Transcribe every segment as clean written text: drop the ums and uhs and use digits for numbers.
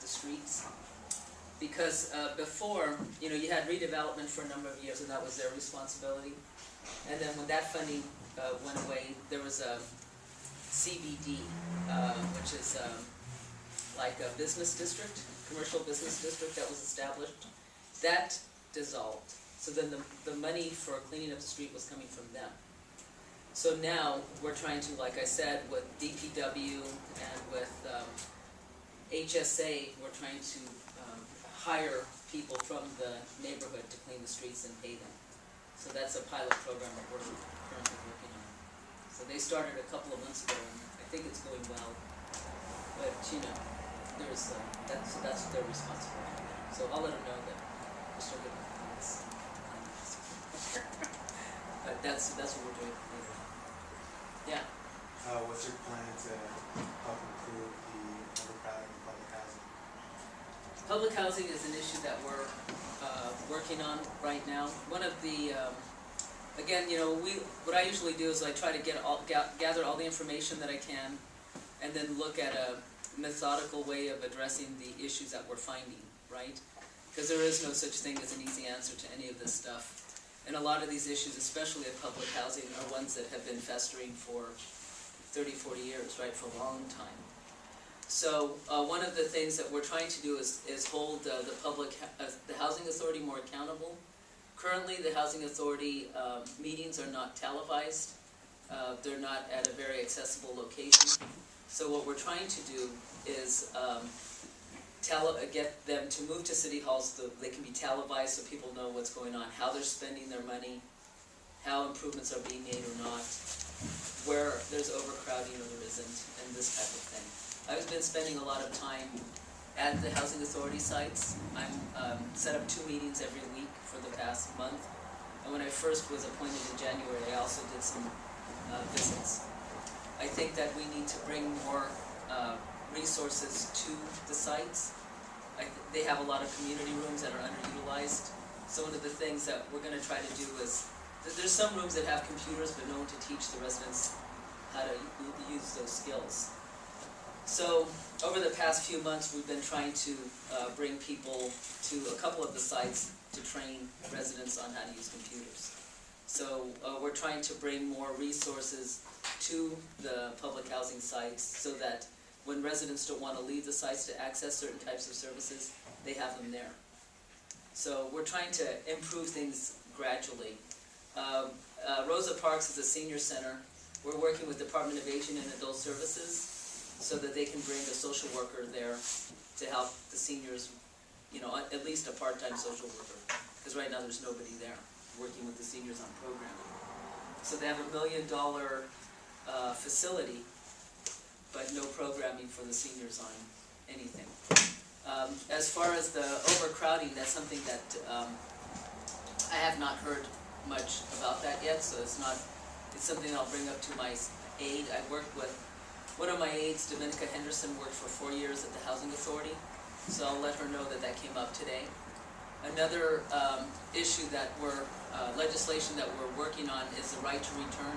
streets. Because before, you know, you had redevelopment for a number of years, and that was their responsibility. And then when that funding went away, there was a CBD, which is like a business district, commercial business district that was established. That dissolved. So then the money for cleaning up the street was coming from them. So now we're trying to, like I said, with DPW and with HSA, we're trying to hire people from the neighborhood to clean the streets and pay them. So that's a pilot program that we're currently working on. So they started a couple of months ago, and I think it's going well. But you know, there's that's their responsibility. So I'll let them know that we're still getting this. But that's what we're doing. Yeah. What's your plan to help improve the overcrowding in public housing? Public housing is an issue that we're working on right now. One of the, again, you know, what I usually do is I try to gather all the information that I can, and then look at a methodical way of addressing the issues that we're finding, right? Because there is no such thing as an easy answer to any of this stuff. And a lot of these issues, especially in public housing, are ones that have been festering for 30, 40 years, right, for a long time. So one of the things that we're trying to do is hold the Housing Authority more accountable. Currently, the Housing Authority meetings are not televised. They're not at a very accessible location. So what we're trying to do is get them to move to city halls so they can be televised so people know what's going on, how they're spending their money, how improvements are being made or not, where there's overcrowding or there isn't, and this type of thing. I've been spending a lot of time at the Housing Authority sites. I'm set up 2 meetings every week for the past month. And when I first was appointed in January, I also did some visits. I think that we need to bring more resources to the sites. They have a lot of community rooms that are underutilized. So one of the things that we're going to try to do is, there's some rooms that have computers but no one to teach the residents how to use those skills. So over the past few months we've been trying to bring people to a couple of the sites to train residents on how to use computers. So we're trying to bring more resources to the public housing sites so that when residents don't want to leave the sites to access certain types of services, they have them there. So we're trying to improve things gradually. Rosa Parks is a senior center. We're working with Department of Aging and Adult Services so that they can bring a social worker there to help the seniors, you know, at least a part-time social worker, because right now there's nobody there working with the seniors on programming. So they have $1 million facility, but no programming for the seniors on anything. As far as the overcrowding, that's something that I have not heard much about that yet, so it's something I'll bring up to my aide. I worked with one of my aides, Dominica Henderson, worked for 4 years at the Housing Authority, so I'll let her know that that came up today. Another issue that legislation that we're working on is the right to return,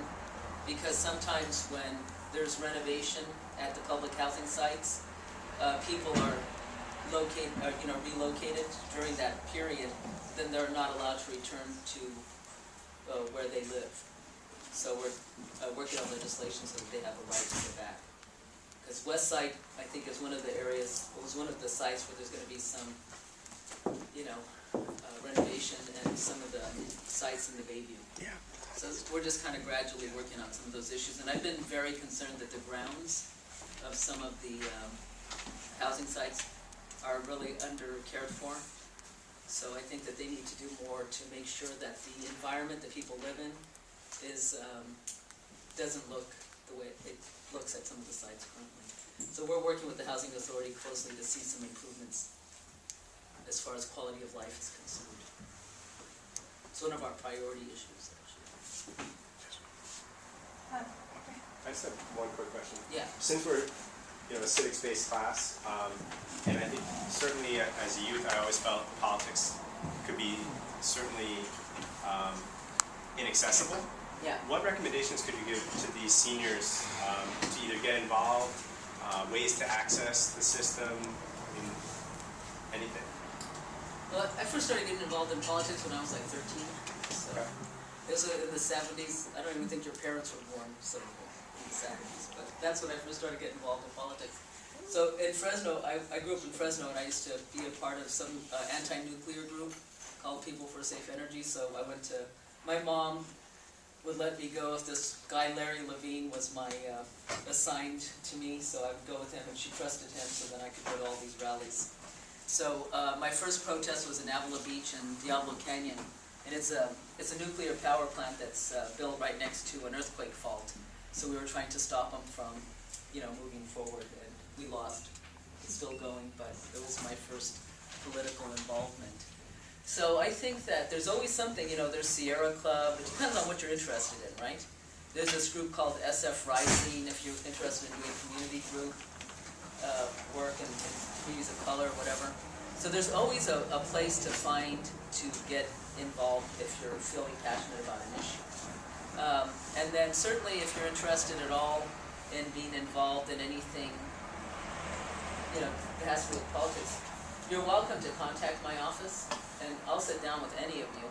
because sometimes when there's renovation at the public housing sites, people are relocated during that period, then they're not allowed to return to where they live. So we're working on legislation so that they have a right to go back. Because West Side, I think, is one of the areas, was one of the sites where there's going to be some, renovation, and some of the sites in the Bayview. Yeah. So we're just kind of gradually working on some of those issues, and I've been very concerned that the grounds of some of the housing sites are really under cared for. So I think that they need to do more to make sure that the environment that people live in doesn't look the way it looks at some of the sites currently. So we're working with the Housing Authority closely to see some improvements as far as quality of life is concerned. It's one of our priority issues, actually. I just have one quick question. Yeah. Since we're a civics-based class, and I think certainly as a youth I always felt politics could be certainly inaccessible. Yeah. What recommendations could you give to these seniors to either get involved, ways to access the system? I mean, first started getting involved in politics when I was like 13, so Okay. it was in the 70s. I don't even think your parents were born, so in the 70s, but that's when I first started getting involved in politics. So in Fresno, I grew up in Fresno, and I used to be a part of some anti-nuclear group called People for Safe Energy. So I went to, my mom would let me go if this guy Larry Levine was my assigned to me, so I would go with him, and she trusted him, so then I could go to all these rallies. So my first protest was in Avila Beach and Diablo Canyon, and it's a nuclear power plant that's built right next to an earthquake fault. So we were trying to stop them from, moving forward, and we lost. It's still going, but it was my first political involvement. So I think that there's always something, there's Sierra Club, it depends on what you're interested in, right? There's this group called SF Rising, if you're interested in doing community group work and communities of color or whatever. So there's always a place to find to get involved if you're feeling passionate about an issue. And then certainly if you're interested at all in being involved in anything, that has to do with politics, you're welcome to contact my office, and I'll sit down with any of you,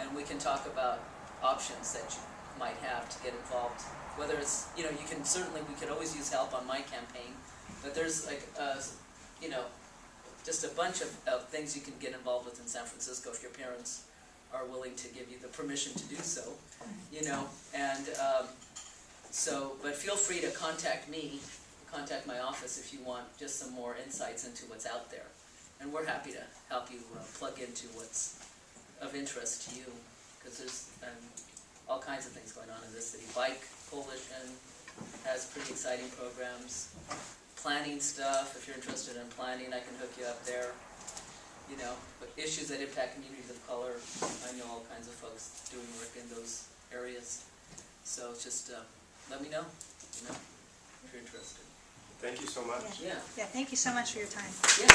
and we can talk about options that you might have to get involved. Whether it's, we could always use help on my campaign, but there's like, just a bunch of things you can get involved with in San Francisco if your parents are willing to give you the permission to do so, and but feel free to contact me, contact my office if you want just some more insights into what's out there. And we're happy to help you plug into what's of interest to you, because there's all kinds of things going on in this city. Bike Coalition has pretty exciting programs. Planning stuff, if you're interested in planning, I can hook you up there. But issues that impact communities of color, I know all kinds of folks doing work in those areas. So just let me know, if you're interested. Thank you so much. Yeah. Yeah, thank you so much for your time. Yeah.